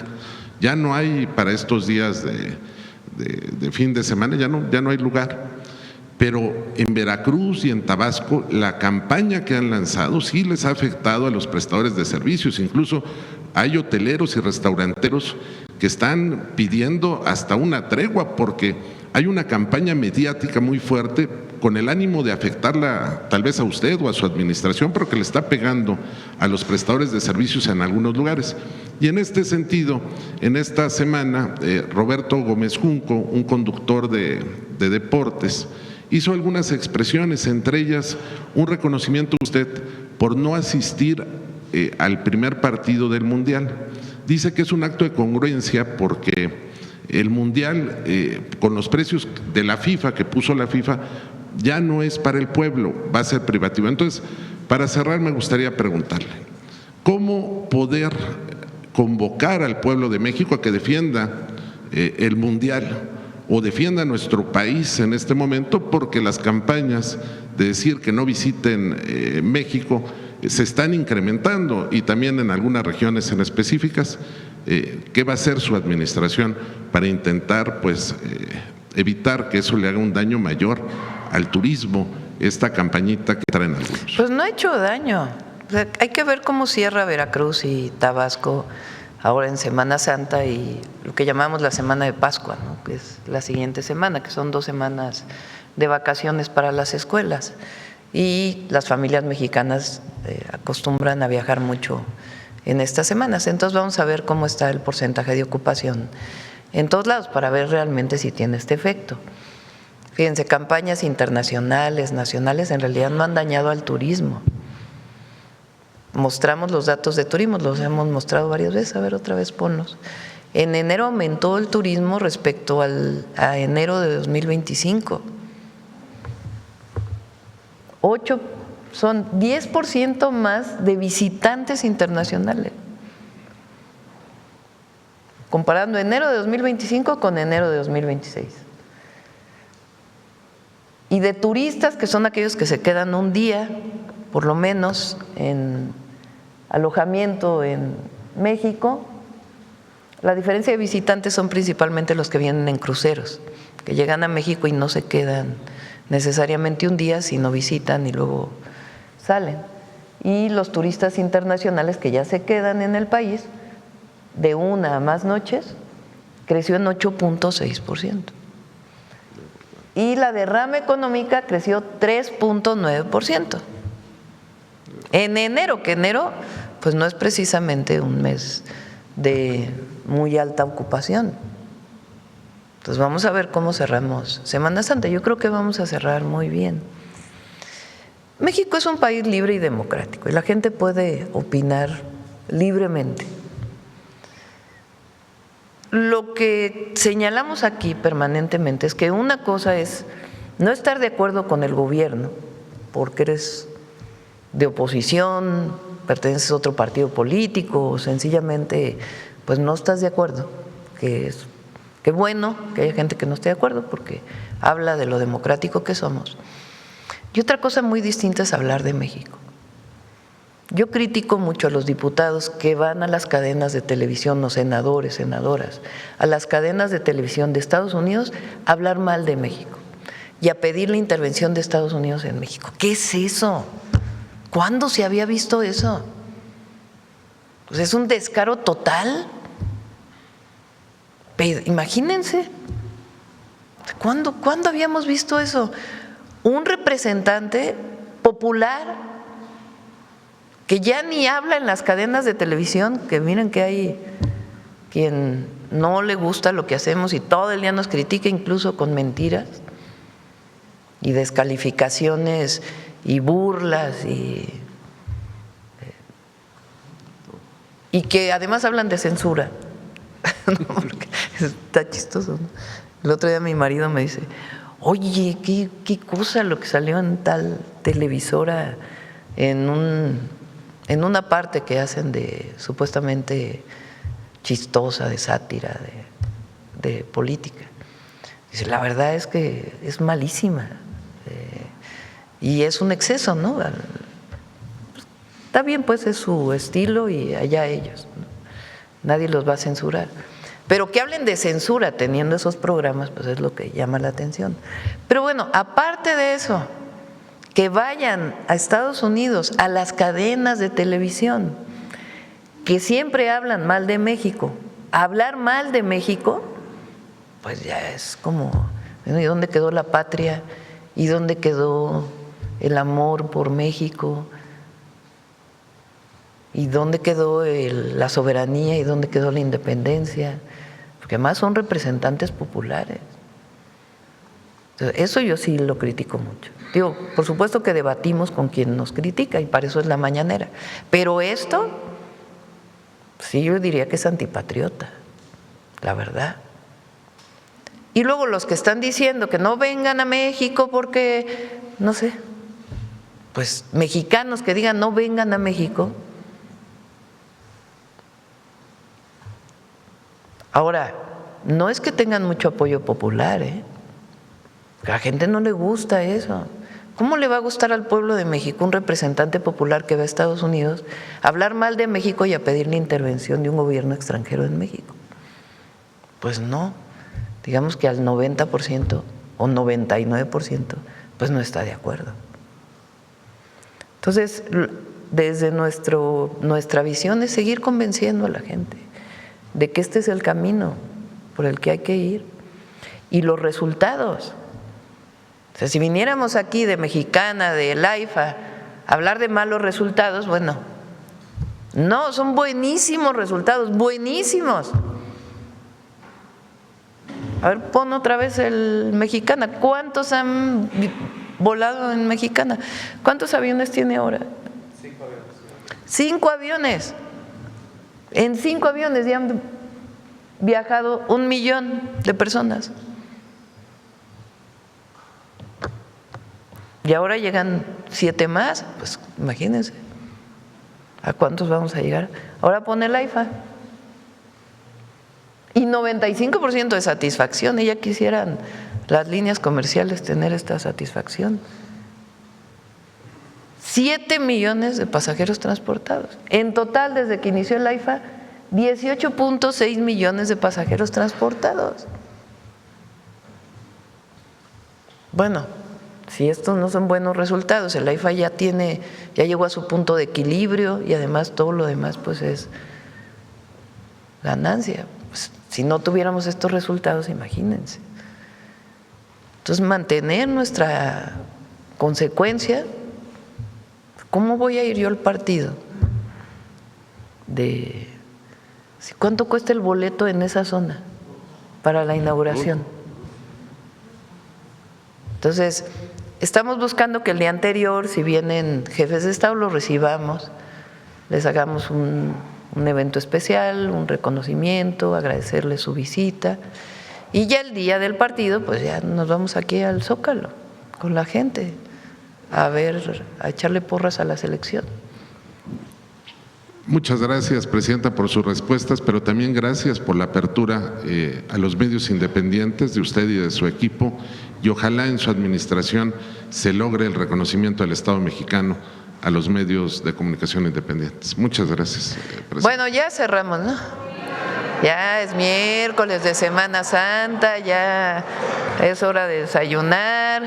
[SPEAKER 4] Ya no hay para estos días de fin de semana, ya no hay lugar. Pero en Veracruz y en Tabasco la campaña que han lanzado sí les ha afectado a los prestadores de servicios, incluso hay hoteleros y restauranteros que están pidiendo hasta una tregua porque hay una campaña mediática muy fuerte con el ánimo de afectarla tal vez a usted o a su administración, pero que le está pegando a los prestadores de servicios en algunos lugares. Y en este sentido, en esta semana, Roberto Gómez Junco, un conductor de deportes, hizo algunas expresiones, entre ellas un reconocimiento a usted por no asistir al primer partido del Mundial. Dice que es un acto de congruencia porque el Mundial, con los precios de la FIFA, que puso la FIFA, ya no es para el pueblo, va a ser privativo. Entonces, para cerrar, me gustaría preguntarle, ¿cómo poder convocar al pueblo de México a que defienda el Mundial o defienda nuestro país en este momento? Porque las campañas de decir que no visiten México se están incrementando y también en algunas regiones en específicas. ¿Qué va a hacer su administración para intentar evitar que eso le haga un daño mayor al turismo, esta campañita que traen algunos?
[SPEAKER 1] Pues no ha hecho daño. O sea, hay que ver cómo cierra Veracruz y Tabasco ahora en Semana Santa y lo que llamamos la Semana de Pascua, ¿no? Que es la siguiente semana, que son 2 semanas de vacaciones para las escuelas. Y las familias mexicanas acostumbran a viajar mucho en estas semanas. Entonces vamos a ver cómo está el porcentaje de ocupación en todos lados para ver realmente si tiene este efecto. Fíjense, campañas internacionales, nacionales, en realidad no han dañado al turismo. mostramos los datos de turismo, los hemos mostrado varias veces, a ver, otra vez ponlos. En enero aumentó el turismo respecto a enero de 2025. Son 10% más de visitantes internacionales, comparando enero de 2025 con enero de 2026. Y de turistas, que son aquellos que se quedan un día, por lo menos, en alojamiento en México, la diferencia de visitantes son principalmente los que vienen en cruceros, que llegan a México y no se quedan necesariamente un día, sino visitan y luego salen. Y los turistas internacionales que ya se quedan en el país, de una a más noches, creció en 8.6%. Y la derrama económica creció 3.9%. En enero, que enero pues no es precisamente un mes de muy alta ocupación. Entonces vamos a ver cómo cerramos Semana Santa. Yo creo que vamos a cerrar muy bien. México es un país libre y democrático y la gente puede opinar libremente. Lo que señalamos aquí permanentemente es que una cosa es no estar de acuerdo con el gobierno porque eres de oposición, perteneces a otro partido político o sencillamente pues no estás de acuerdo, que es qué bueno que haya gente que no esté de acuerdo porque habla de lo democrático que somos. Y otra cosa muy distinta es hablar de México. Yo critico mucho a los diputados que van a las cadenas de televisión, los senadores, senadoras, a las cadenas de televisión de Estados Unidos a hablar mal de México y a pedir la intervención de Estados Unidos en México. ¿Qué es eso? ¿Cuándo se había visto eso? Pues es un descaro total. Pero imagínense, ¿cuándo habíamos visto eso? Un representante popular que ya ni habla en las cadenas de televisión, que miren que hay quien no le gusta lo que hacemos y todo el día nos critica, incluso con mentiras y descalificaciones y burlas y que además hablan de censura. No, porque está chistoso, ¿no? El otro día mi marido me dice, oye, qué cosa lo que salió en tal televisora en una parte que hacen de supuestamente chistosa, de sátira, de política. Dice, la verdad es que es malísima y es un exceso, ¿no? Está bien, pues es su estilo y allá ellos, ¿no? Nadie los va a censurar. Pero que hablen de censura teniendo esos programas, pues es lo que llama la atención. Pero bueno, aparte de eso, que vayan a Estados Unidos, a las cadenas de televisión, que siempre hablan mal de México, hablar mal de México, pues ya es como, ¿y dónde quedó la patria? ¿Y dónde quedó el amor por México? ¿Y dónde quedó la soberanía? ¿Y dónde quedó la independencia? Porque además son representantes populares. Entonces, eso yo sí lo critico mucho. Digo, por supuesto que debatimos con quien nos critica y para eso es la mañanera. Pero esto, sí yo diría que es antipatriota, la verdad. Y luego los que están diciendo que no vengan a México porque, no sé, pues mexicanos que digan no vengan a México. Ahora, no es que tengan mucho apoyo popular, A la gente no le gusta eso. ¿Cómo le va a gustar al pueblo de México un representante popular que va a Estados Unidos a hablar mal de México y a pedir la intervención de un gobierno extranjero en México? Pues no, digamos que al 90% o 99% pues no está de acuerdo. Entonces, desde nuestra visión es seguir convenciendo a la gente de que este es el camino por el que hay que ir y los resultados. O sea, si viniéramos aquí de Mexicana, de AIFA, a hablar de malos resultados, bueno, no, son buenísimos resultados, buenísimos. A ver, pon otra vez el Mexicana. ¿Cuántos han volado en Mexicana? ¿Cuántos aviones tiene ahora? 5 aviones. En 5 aviones ya han viajado 1 millón de personas. Y ahora llegan 7 más, pues imagínense. ¿A cuántos vamos a llegar? Ahora pone el AIFA. Y 95% de satisfacción. Ella quisieran las líneas comerciales tener esta satisfacción. 7 millones de pasajeros transportados. En total, desde que inició el AIFA, 18.6 millones de pasajeros transportados. Bueno, si estos no son buenos resultados, el AIFA ya llegó a su punto de equilibrio y además todo lo demás pues es ganancia. Pues, si no tuviéramos estos resultados, imagínense. Entonces, mantener nuestra consecuencia. ¿Cómo voy a ir yo al partido? ¿Cuánto cuesta el boleto en esa zona para la inauguración? Entonces, estamos buscando que el día anterior, si vienen jefes de Estado, los recibamos, les hagamos un evento especial, un reconocimiento, agradecerles su visita. Y ya el día del partido, pues ya nos vamos aquí al Zócalo con la gente a echarle porras a la selección.
[SPEAKER 4] Muchas gracias, Presidenta, por sus respuestas, pero también gracias por la apertura a los medios independientes de usted y de su equipo, y ojalá en su administración se logre el reconocimiento del Estado mexicano a los medios de comunicación independientes. Muchas gracias, Presidenta.
[SPEAKER 1] Bueno, ya cerramos, ¿no? Ya es miércoles de Semana Santa, ya es hora de desayunar.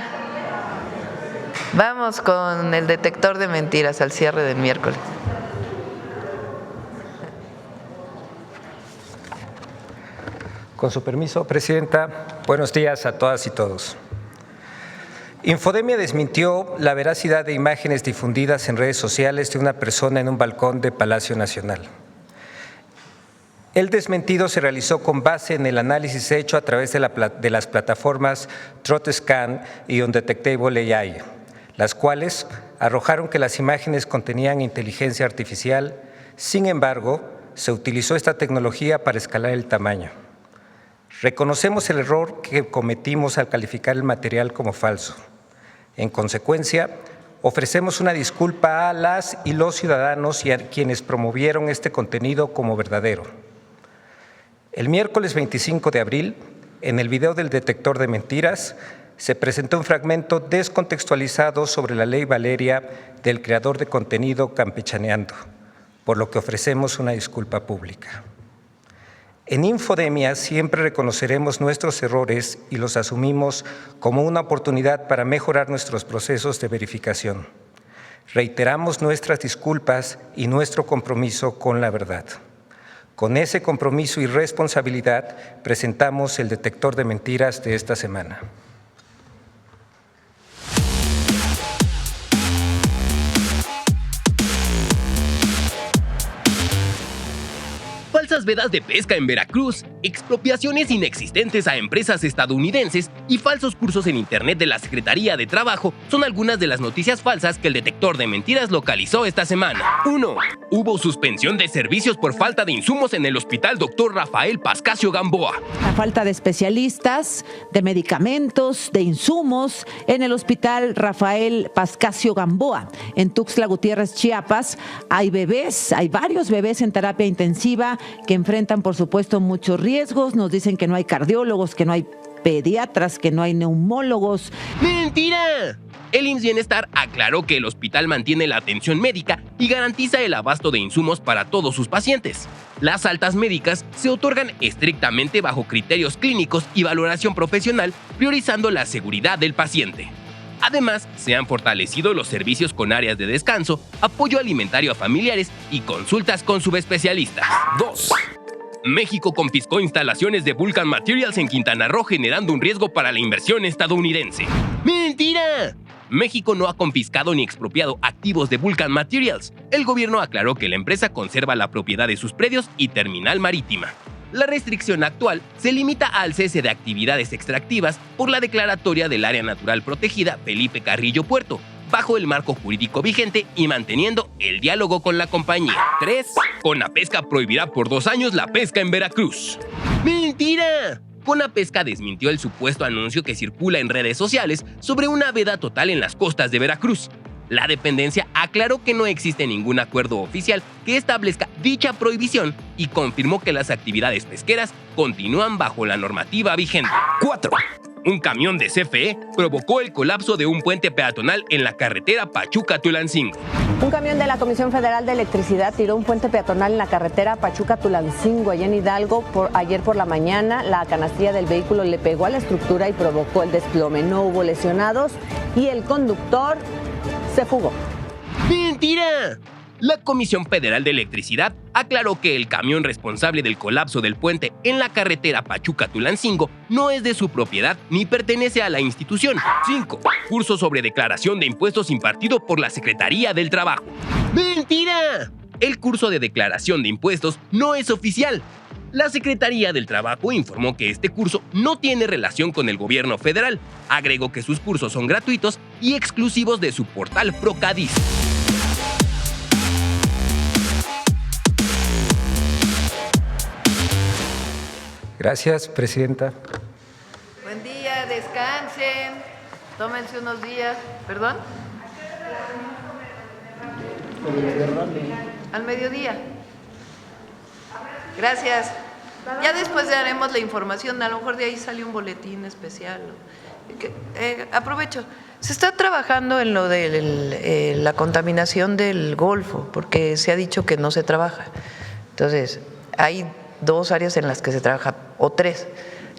[SPEAKER 1] Vamos con el detector de mentiras al cierre del miércoles.
[SPEAKER 5] Con su permiso, Presidenta, buenos días a todas y todos. Infodemia desmintió la veracidad de imágenes difundidas en redes sociales de una persona en un balcón de Palacio Nacional. El desmentido se realizó con base en el análisis hecho a través de las plataformas TrotScan y Undetectable AI, las cuales arrojaron que las imágenes contenían inteligencia artificial. Sin embargo, se utilizó esta tecnología para escalar el tamaño. Reconocemos el error que cometimos al calificar el material como falso. En consecuencia, ofrecemos una disculpa a las y los ciudadanos y a quienes promovieron este contenido como verdadero. El miércoles 25 de abril, en el video del detector de mentiras, se presentó un fragmento descontextualizado sobre la ley Valeria del creador de contenido Campechaneando, por lo que ofrecemos una disculpa pública. En Infodemia siempre reconoceremos nuestros errores y los asumimos como una oportunidad para mejorar nuestros procesos de verificación. Reiteramos nuestras disculpas y nuestro compromiso con la verdad. Con ese compromiso y responsabilidad presentamos el detector de mentiras de esta semana.
[SPEAKER 6] Falsas vedas de pesca en Veracruz, expropiaciones inexistentes a empresas estadounidenses y falsos cursos en Internet de la Secretaría de Trabajo son algunas de las noticias falsas que el detector de mentiras localizó esta semana. 1. Hubo suspensión de servicios por falta de insumos en el Hospital Dr. Rafael Pascasio Gamboa.
[SPEAKER 7] La falta de especialistas, de medicamentos, de insumos en el Hospital Rafael Pascasio Gamboa. En Tuxtla Gutiérrez, Chiapas, hay varios bebés en terapia intensiva que enfrentan, por supuesto, muchos riesgos. Nos dicen que no hay cardiólogos, que no hay pediatras, que no hay neumólogos.
[SPEAKER 6] ¡Mentira! El IMSS Bienestar aclaró que el hospital mantiene la atención médica y garantiza el abasto de insumos para todos sus pacientes. Las altas médicas se otorgan estrictamente bajo criterios clínicos y valoración profesional, priorizando la seguridad del paciente. Además, se han fortalecido los servicios con áreas de descanso, apoyo alimentario a familiares y consultas con subespecialistas. 2. México confiscó instalaciones de Vulcan Materials en Quintana Roo, generando un riesgo para la inversión estadounidense. ¡Mentira! México no ha confiscado ni expropiado activos de Vulcan Materials. El gobierno aclaró que la empresa conserva la propiedad de sus predios y terminal marítima. La restricción actual se limita al cese de actividades extractivas por la declaratoria del Área Natural Protegida Felipe Carrillo Puerto, bajo el marco jurídico vigente y manteniendo el diálogo con la compañía. 3. Conapesca prohibirá por 2 años la pesca en Veracruz. ¡Mentira! Conapesca desmintió el supuesto anuncio que circula en redes sociales sobre una veda total en las costas de Veracruz. La dependencia aclaró que no existe ningún acuerdo oficial que establezca dicha prohibición y confirmó que las actividades pesqueras continúan bajo la normativa vigente. 4. Un camión de CFE provocó el colapso de un puente peatonal en la carretera Pachuca-Tulancingo.
[SPEAKER 8] Un camión de la Comisión Federal de Electricidad tiró un puente peatonal en la carretera Pachuca-Tulancingo, allá en Hidalgo, ayer por la mañana. La canastilla del vehículo le pegó a la estructura y provocó el desplome. No hubo lesionados y el conductor se fugó.
[SPEAKER 6] ¡Mentira! La Comisión Federal de Electricidad aclaró que el camión responsable del colapso del puente en la carretera Pachuca-Tulancingo no es de su propiedad ni pertenece a la institución. 5. Curso sobre declaración de impuestos impartido por la Secretaría del Trabajo. ¡Mentira! El curso de declaración de impuestos no es oficial. La Secretaría del Trabajo informó que este curso no tiene relación con el gobierno federal. Agregó que sus cursos son gratuitos y exclusivos de su portal Procadis.
[SPEAKER 5] Gracias, presidenta.
[SPEAKER 1] Buen día, descansen, tómense unos días. ¿Perdón? Al mediodía. Gracias. Ya después haremos la información, a lo mejor de ahí sale un boletín especial. Aprovecho, se está trabajando en lo de la contaminación del Golfo, porque se ha dicho que no se trabaja. Entonces, hay 2 áreas en las que se trabaja, o 3.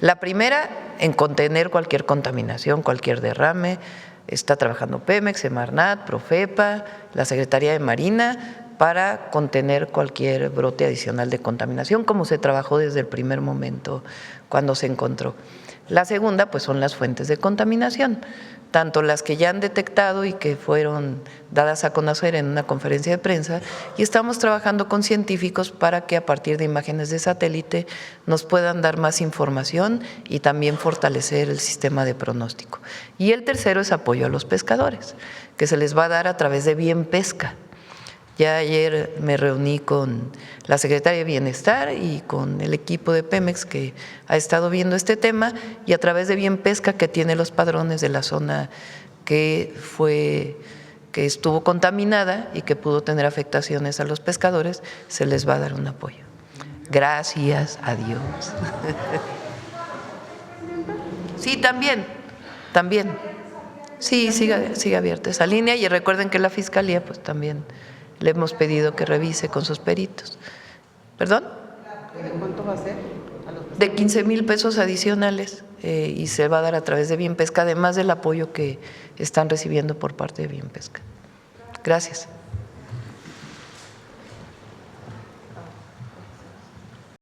[SPEAKER 1] La primera, en contener cualquier contaminación, cualquier derrame. Está trabajando Pemex, Semarnat, Profepa, la Secretaría de Marina, para contener cualquier brote adicional de contaminación, como se trabajó desde el primer momento cuando se encontró. La segunda, pues son las fuentes de contaminación, tanto las que ya han detectado y que fueron dadas a conocer en una conferencia de prensa, y estamos trabajando con científicos para que a partir de imágenes de satélite nos puedan dar más información y también fortalecer el sistema de pronóstico. Y el tercero es apoyo a los pescadores, que se les va a dar a través de Bien Pesca. Ya ayer me reuní con la Secretaría de Bienestar y con el equipo de Pemex que ha estado viendo este tema, y a través de Bien Pesca, que tiene los padrones de la zona que estuvo contaminada y que pudo tener afectaciones a los pescadores, se les va a dar un apoyo. Gracias a Dios. Sí, también. Sí, sigue abierta esa línea, y recuerden que la Fiscalía pues también le hemos pedido que revise con sus peritos. ¿Perdón? ¿De cuánto va a ser? De 15,000 pesos adicionales, y se va a dar a través de Bien Pesca, además del apoyo que están recibiendo por parte de Bien Pesca. Gracias.